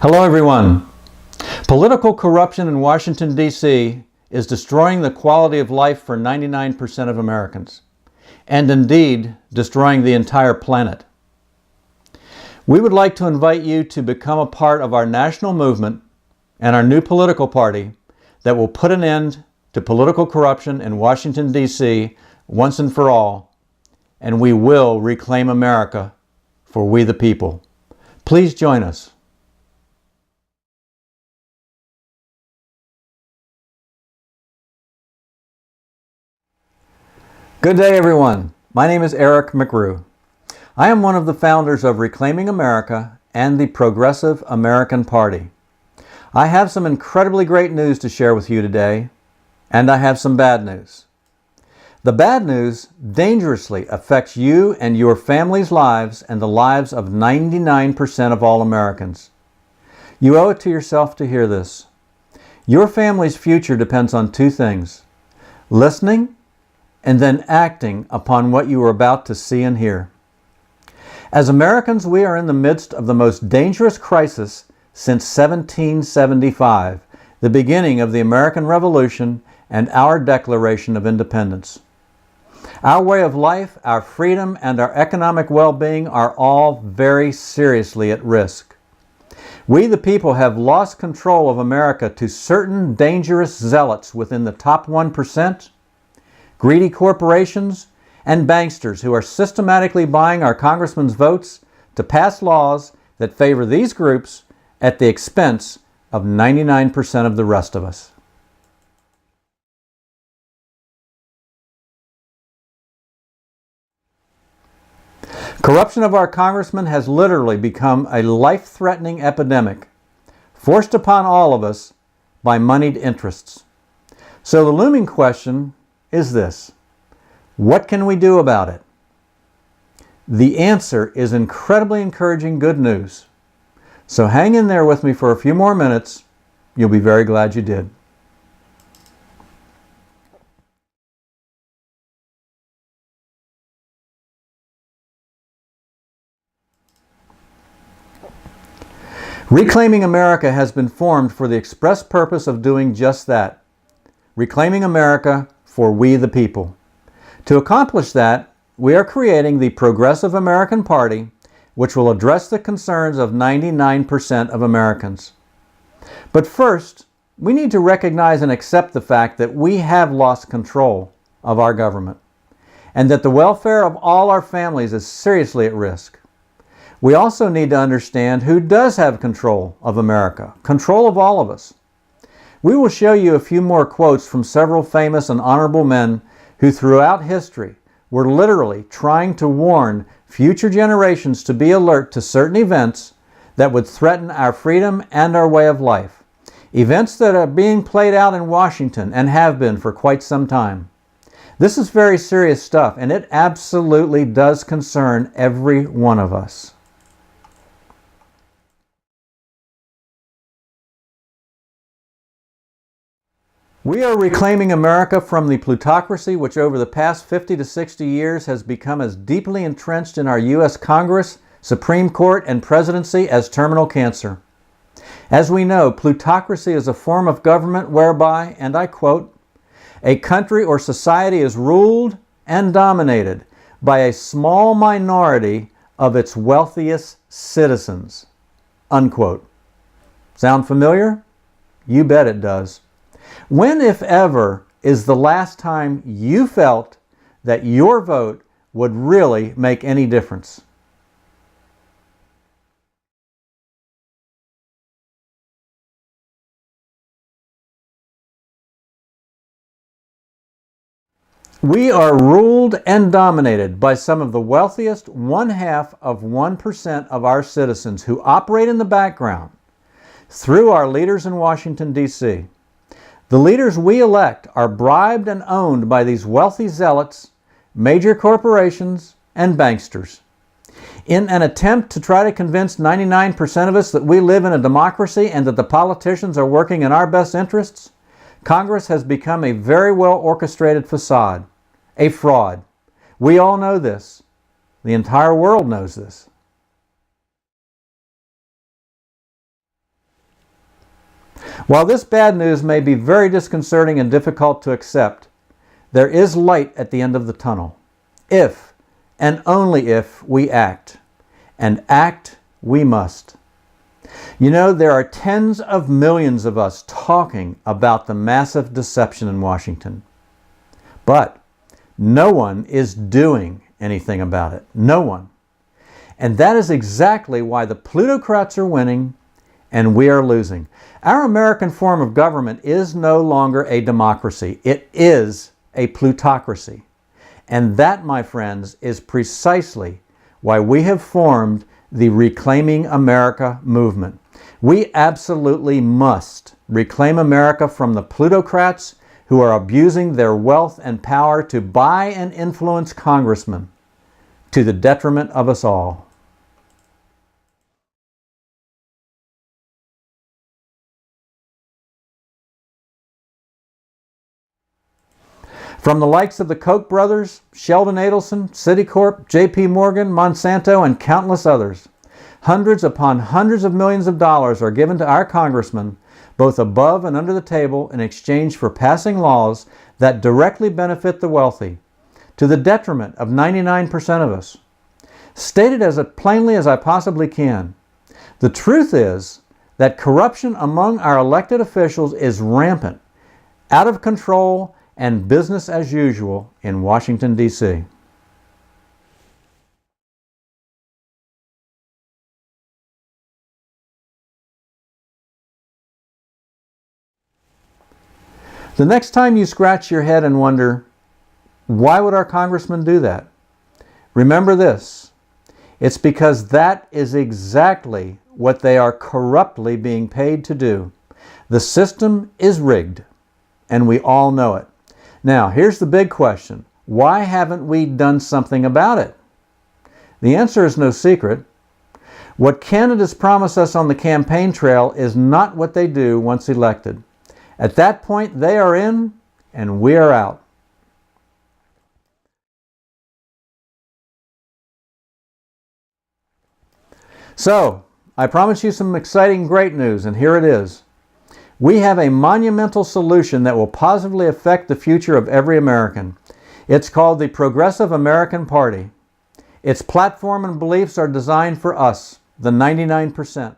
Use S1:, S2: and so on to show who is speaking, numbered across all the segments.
S1: Hello everyone. Political corruption in Washington, D.C. is destroying the quality of life for 99% of Americans, and indeed destroying the entire planet. We would like to invite you to become a part of our national movement and our new political party that will put an end to political corruption in Washington, D.C. once and for all, and we will reclaim America for we the people. Please join us. Good day, everyone. My name is Eric McRue. I am one of the founders of Reclaiming America and the Progressive American Party. I have some incredibly great news to share with you today, and I have some bad news. The bad news dangerously affects you and your family's lives and the lives of 99% of all Americans. You owe it to yourself to hear this. Your family's future depends on two things: listening and then acting upon what you are about to see and hear. As Americans, we are in the midst of the most dangerous crisis since 1775, the beginning of the American Revolution and our Declaration of Independence. Our way of life, our freedom, and our economic well-being are all very seriously at risk. We the people have lost control of America to certain dangerous zealots within the top 1%, greedy corporations, and banksters who are systematically buying our congressmen's votes to pass laws that favor these groups at the expense of 99% of the rest of us. Corruption of our congressmen has literally become a life-threatening epidemic, forced upon all of us by moneyed interests. So the looming question is this: what can we do about it? The answer is incredibly encouraging good news. So hang in there with me for a few more minutes. You'll be very glad you did. Reclaiming America has been formed for the express purpose of doing just that: reclaiming America for we the people. To accomplish that, we are creating the Progressive American Party, which will address the concerns of 99% of Americans. But first, we need to recognize and accept the fact that we have lost control of our government, and that the welfare of all our families is seriously at risk. We also need to understand who does have control of America, control of all of us. We will show you a few more quotes from several famous and honorable men who throughout history were literally trying to warn future generations to be alert to certain events that would threaten our freedom and our way of life. Events that are being played out in Washington and have been for quite some time. This is very serious stuff, and it absolutely does concern every one of us. We are reclaiming America from the plutocracy which over the past 50 to 60 years has become as deeply entrenched in our U.S. Congress, Supreme Court, and presidency as terminal cancer. As we know, plutocracy is a form of government whereby, and I quote, "a country or society is ruled and dominated by a small minority of its wealthiest citizens." Unquote. Sound familiar? You bet it does. When, if ever, is the last time you felt that your vote would really make any difference? We are ruled and dominated by some of the wealthiest 0.5% of our citizens who operate in the background through our leaders in Washington, D.C. The leaders we elect are bribed and owned by these wealthy zealots, major corporations, and banksters. In an attempt to try to convince 99% of us that we live in a democracy and that the politicians are working in our best interests, Congress has become a very well orchestrated facade, a fraud. We all know this. The entire world knows this. While this bad news may be very disconcerting and difficult to accept, there is light at the end of the tunnel. If, and only if, we act. And act we must. You know, there are tens of millions of us talking about the massive deception in Washington. But no one is doing anything about it. No one. And that is exactly why the plutocrats are winning and we are losing. Our American form of government is no longer a democracy. It is a plutocracy. And that, my friends, is precisely why we have formed the Reclaiming America movement. We absolutely must reclaim America from the plutocrats who are abusing their wealth and power to buy and influence congressmen to the detriment of us all. From the likes of the Koch brothers, Sheldon Adelson, Citicorp, J.P. Morgan, Monsanto, and countless others, hundreds upon hundreds of millions of dollars are given to our congressmen, both above and under the table, in exchange for passing laws that directly benefit the wealthy, to the detriment of 99% of us. Stated as plainly as I possibly can, the truth is that corruption among our elected officials is rampant, out of control, and business as usual in Washington, D.C. The next time you scratch your head and wonder, why would our congressman do that? Remember this. It's because that is exactly what they are corruptly being paid to do. The system is rigged, and we all know it. Now, here's the big question. Why haven't we done something about it? The answer is no secret. What candidates promise us on the campaign trail is not what they do once elected. At that point, they are in and we are out. So, I promised you some exciting great news, and here it is. We have a monumental solution that will positively affect the future of every American. It's called the Progressive American Party. Its platform and beliefs are designed for us, the 99%.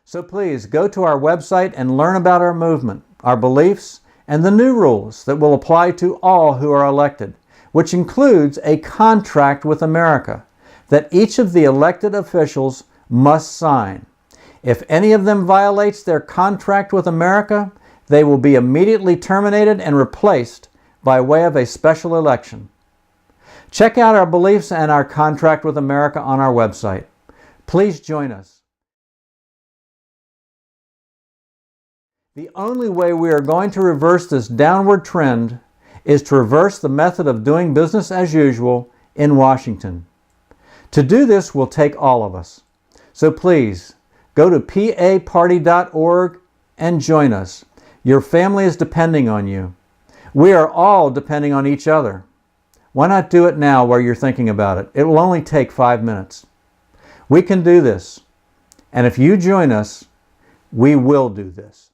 S1: So please go to our website and learn about our movement, our beliefs, and the new rules that will apply to all who are elected, which includes a contract with America that each of the elected officials must sign. If any of them violates their contract with America, they will be immediately terminated and replaced by way of a special election. Check out our beliefs and our contract with America on our website. Please join us. The only way we are going to reverse this downward trend is to reverse the method of doing business as usual in Washington. To do this will take all of us. So please, go to paparty.org and join us. Your family is depending on you. We are all depending on each other. Why not do it now while you're thinking about it? It will only take 5 minutes. We can do this. And if you join us, we will do this.